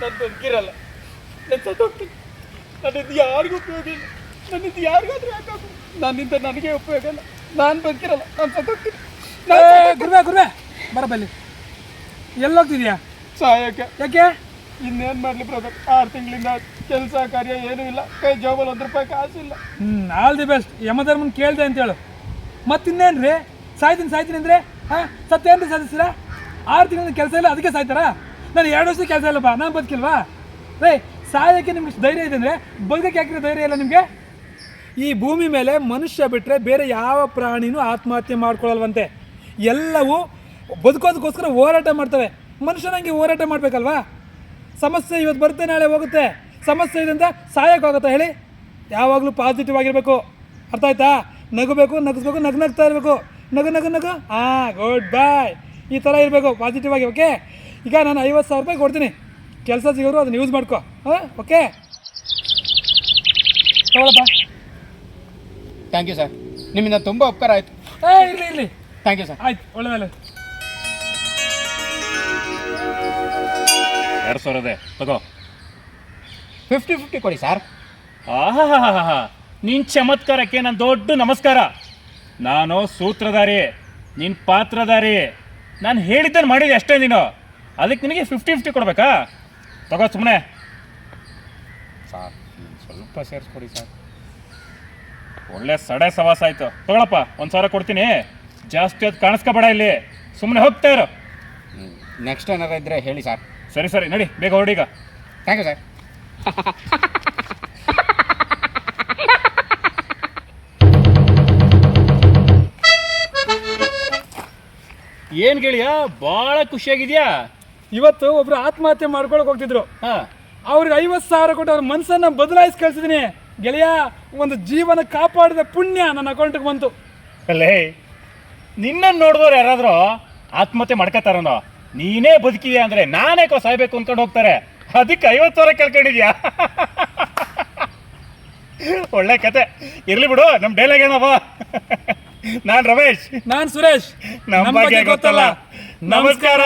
ನಾನು ಬದುಕಿರಲ್ಲ, ನಾನು ಸತ್ತೋಗ್ತೀನಿ. ನನ್ನಿಂದ ಯಾರಿಗೂ ಉಪಯೋಗ ಇಲ್ಲ, ನನ್ನಿಂದ ಯಾರಿಗಾದ್ರೂ ಯಾಕಾಗು, ನನ್ನಿಂದ ನನಗೆ ಉಪಯೋಗ ಇಲ್ಲ. ನಾನು ಬದುಕಿರಲ್ಲ, ನಾನು ಸತ್ತೋಗ್ತೀನಿ. ಗುರುವೆ ಬರಬಲ್ಲಿ ಎಲ್ಲೋಗ್ತಿದ್ಯಾ? ಸಾಯಕ್ಕೆ. ಯಾಕೆ? ಇನ್ನೇನು ಮಾಡಲಿ ಬ್ರದರ್, 6 ತಿಂಗಳಿಂದ ಕೆಲಸ ಕಾರ್ಯ ಏನೂ ಇಲ್ಲ, ಕೈ ಜಾಬಲ್ಲಿ 1 ರೂಪಾಯಿ ಕಾಸಿಲ್ಲ. All the best. ಯಮಧರ್ಮನ್ ಕೇಳಿದೆ ಅಂತೇಳು. ಮತ್ತಿನ್ನೇನು ರೀ, ಸಾಯ್ತೀನಿ ಅಂದರೆ ಹಾಂ ಸತ್ತೇನು ರೀ ಸಾಧಿಸ್ತೀರಾ? 6 ತಿಂಗಳಿಂದ ಕೆಲಸ ಇಲ್ಲ, ಅದಕ್ಕೆ ಸಾಯ್ತಾರಾ? ನಾನು 2 ವರ್ಷ ಕೆಲಸ ಇಲ್ಲಪ್ಪ, ನಾನು ಬದುಕಿಲ್ವಾ? ರೇ, ಸಾಯೋಕ್ಕೆ ನಿಮ್ಗೆ ಧೈರ್ಯ ಇದೆ ಅಂದರೆ ಬದುಕಕ್ಕೆ ಯಾಕಿರೋ ಧೈರ್ಯ ಇಲ್ಲ ನಿಮಗೆ? ಈ ಭೂಮಿ ಮೇಲೆ ಮನುಷ್ಯ ಬಿಟ್ಟರೆ ಬೇರೆ ಯಾವ ಪ್ರಾಣಿನೂ ಆತ್ಮಹತ್ಯೆ ಮಾಡ್ಕೊಳ್ಳಲ್ವಂತೆ. ಎಲ್ಲವೂ ಬದುಕೋದಕ್ಕೋಸ್ಕರ ಹೋರಾಟ ಮಾಡ್ತವೆ. ಮನುಷ್ಯನಂಗೆ ಹೋರಾಟ ಮಾಡಬೇಕಲ್ವಾ? ಸಮಸ್ಯೆ ಇವತ್ತು ಬರುತ್ತೆ, ನಾಳೆ ಹೋಗುತ್ತೆ. ಸಮಸ್ಯೆ ಇದೆ ಅಂತ ಸಾಯೋಕ್ಕಾಗುತ್ತಾ ಹೇಳಿ? ಯಾವಾಗಲೂ ಪಾಸಿಟಿವ್ ಆಗಿರಬೇಕು, ಅರ್ಥ ಆಯ್ತಾ? ನಗಬೇಕು, ನಗಿಸ್ಬೇಕು, ನಗ್ತಾ ಇರಬೇಕು. ನಗು ಹಾಂ, ಗುಡ್ ಬಾಯ್, ಈ ಥರ ಇರಬೇಕು ಪಾಸಿಟಿವ್ ಆಗಿ. ಓಕೆ, ಈಗ ನಾನು 50,000 ರೂಪಾಯಿ ಕೊಡ್ತೀನಿ, ಕೆಲಸ ಸಿಗೋರು ಅದನ್ನು ಯೂಸ್ ಮಾಡ್ಕೊ. ಹಾಂ, ಓಕೆ, ತಗೊಳಪ್ಪ. ಥ್ಯಾಂಕ್ ಯು ಸರ್, ನಿಮ್ಮಿಂದ ತುಂಬ ಉಪಕಾರ ಆಯಿತು. ಇರಲಿ ಥ್ಯಾಂಕ್ ಯು ಸರ್. ಆಯ್ತು, ಒಳ್ಳೆಯದಲ್ಲ. 2,000 ತಗೋ. 50-50 ಕೊಡಿ ಸರ್. ಆಹಾ, ನಿನ್ನ ಚಮತ್ಕಾರಕ್ಕೆ ನನ್ನ ದೊಡ್ಡ ನಮಸ್ಕಾರ. ನಾನು ಸೂತ್ರಧಾರಿ, ನಿನ್ನ ಪಾತ್ರಧಾರಿ. ನಾನು ಹೇಳಿದ್ದನ್ನು ಮಾಡಿದೆ ಅಷ್ಟೇ ನೀನು, ಅದಕ್ಕೆ ನಿನಗೆ 50-50 ಕೊಡಬೇಕಾ? ತಗೋ ಸುಮ್ಮನೆ. ಸರ್ ಸ್ವಲ್ಪ ಸೇರಿಸ್ಕೊಡಿ ಸರ್. ಒಳ್ಳೆ ಸಡೆ ಸವಾಸ ಆಯಿತು. ತಗೊಳಪ್ಪ, 1,000 ಕೊಡ್ತೀನಿ. ಜಾಸ್ತಿ ಹೊತ್ತು ಕಾಣಿಸ್ಕೋಬೇಡ ಇಲ್ಲಿ, ಸುಮ್ಮನೆ ಹೋಗ್ತಾ ಇರು. ನೆಕ್ಸ್ಟ್ ಏನಾರು ಇದ್ದರೆ ಹೇಳಿ ಸರ್. ಸರಿ ನಡಿ, ಬೇಗ ಹೊರಡೀಗ. Thank you sir. ಏನು ಗೆಳೆಯ, ಭಾಳ ಖುಷಿಯಾಗಿದೆಯಾ? ಇವತ್ತು ಒಬ್ರು ಆತ್ಮಹತ್ಯೆ ಮಾಡ್ಕೊಳಕ್ಕೆ ಹೋಗ್ತಿದ್ರು. ಹಾಂ, ಅವ್ರಿಗೆ 50,000 ಕೊಟ್ಟು ಅವ್ರ ಮನಸ್ಸನ್ನು ಬದಲಾಯಿಸಿ ಕಳಿಸಿದ್ದೀನಿ ಗೆಳೆಯ. ಒಂದು ಜೀವನ ಕಾಪಾಡಿದ ಪುಣ್ಯ ನನ್ನ ಅಕೌಂಟಿಗೆ ಬಂತು. ಅಲ್ಲೇ ನಿನ್ನನ್ನು ನೋಡಿದವ್ರು ಯಾರಾದರೂ ಆತ್ಮಹತ್ಯೆ ಮಾಡ್ಕೋತಾರನೋ? ನೀನೇ ಬದುಕಿದ್ಯಾ ಅಂದರೆ ನಾನೇಕೋ ಸಾಯ್ಬೇಕು ಅಂದ್ಕೊಂಡು ಹೋಗ್ತಾರೆ. ಅದಕ್ಕೆ 50,000 ಕೇಳ್ಕೊಂಡಿದ್ಯಾ? ಒಳ್ಳೆ ಕತೆ. ಇರ್ಲಿ ಬಿಡು, ನಮ್ಮ ಡೈಲಾಗ್ ಏನವ? ನಾನು ರಮೇಶ್, ನಾನು ಸುರೇಶ್. ನಮ್ಮ ಬಗ್ಗೆ ಗೊತ್ತಲ್ಲ. ನಮಸ್ಕಾರ.